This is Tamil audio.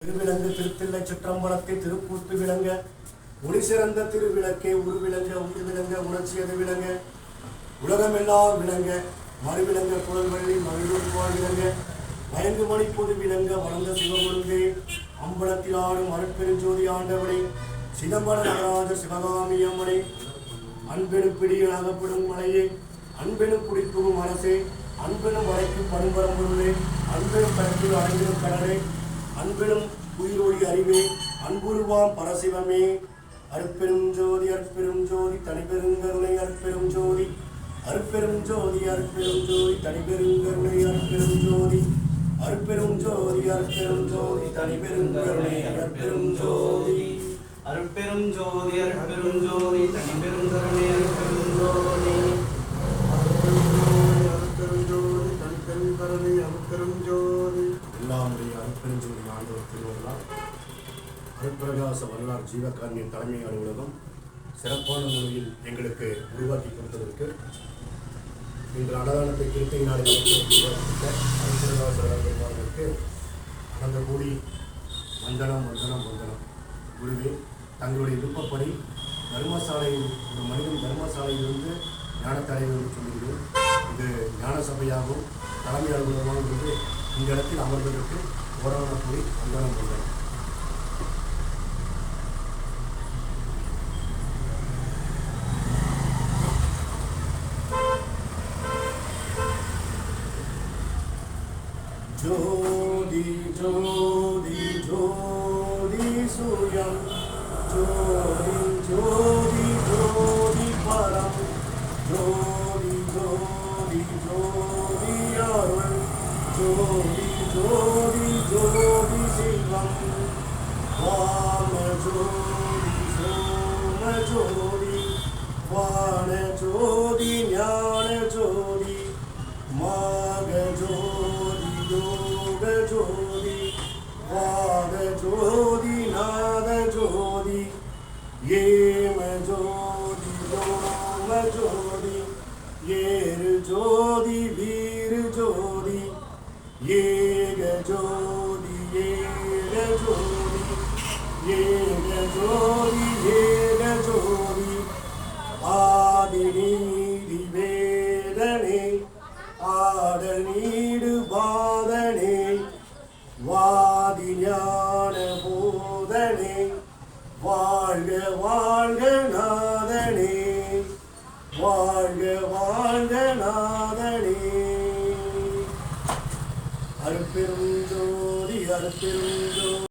திருவிலங்கு திருத்தில்லை சிற்றம்பலத்தை திருக்கூத்து விளங்க ஒளி சிறந்த திருவிளக்கே உருவிளங்க உயிர்விளங்க உணர்ச்சியது விளங்க உலகமெல்லாம் விளங்க மறுவிளங்க குழல்வள்ளி மகிழ்வு வாழ் விளங்க மயங்கு மணி பொது விளங்க வளர்ந்த சிவமுழுந்தே அம்பலத்தில் ஆடும் அருட்பெருஞ்சோதி ஆண்டவனை சிதம்பர நடராஜர் சிவகாமி அம்மனை அன்பெனும் பிடியில் அகப்படும் மலையே அன்பெனும் குடிப்புகும் அரசே அன்பெனும் வளைக்கும் பண்பரம்பொருளே அன்பெனும் பரப்பில் அடைந்திடும் கடலே அன்பெனும் உயிரோடி அறிவே அன்புருவாம் பரசிவமே அருட்பெரும் ஜோதி அருட்பெரும் ஜோதி தனிபெருங்கருணை அருட்பெரும் ஜோதி அருட்பெரும் ஜோதி அருட்பெரும் ஜோதி தனிபெருங்கருணை அருட்பெரும் ஜோதி அருட்பெரும் ஜோதி அருட்பெரும் ஜோதி தனிபெருங்கருணை அருட்பெரும் ஜோதி அருட்பெரும் ஜோதி அருட்பெரும் ஜோதி தனிபெருங்கருணை அருட்பெரும் ஜோதி அருட்பெரும் ஜோதி தனிபெருங்கருணை அருட்பெரும் ஜோதி எல்லாமுடைய அருட்பெரும் ஜோதி ஆண்டவர் திருவிழா அருட்பிரகாச வரலாறு ஜீவகாரணியின் தலைமை அலுவலகம் சிறப்பான முறையில் எங்களுக்கு உருவாக்கி கொடுத்ததற்கு இன்று அன்னதானத்தை கிருத்தை நாளில் அருட்பிரகாச வரலாறுக்கு அனந்த கூடி வந்தனம் வந்தனம் வந்தனம் குருவே தங்களுடைய விருப்பப்படி தர்மசாலையில் ஒரு மனிதன் தர்மசாலையிலிருந்து ஞானத்தலைவர் என்று சொல்லுகிறோம். இது ஞான சபையாகவும் தலைமை அலுவலகமாகவும் இந்த இடத்தில் அமர்வதற்கு ஓரான கூடி வந்தனம் வந்தனம். ஜோதி ஜோதி ஜோதி சூயம் ஜோதி ஜோதி ஜோதி பரம் ஜோதி ஜோதி ஜோதி அருள் ஜோதி ஜோதி ஜோதி சிவம் வாம ஜோதி சோம ஜோதி வான ஜோதி ஞான ஜோதி மாக ஜோதி யோக ஜோதி வாத ஜோதி நாத ஜோதி ஏம ஜோதி யோம ஜோதி ஏறு ஜோதி வீரு ஜோதி ஏக ஜோதி ஏக ஜோதி ஏக ஜோதி ஏக ஜோதி ஆதி நீதி வேதனே ஆடல் நீடு பாதனே வாதி ஞான போதனே வாழ்க வாழ்க நாதனே வாழ்க வாழ்க நாதனே அருட்பெரும் ஜோதி அருட்பெரும் ஜோதி.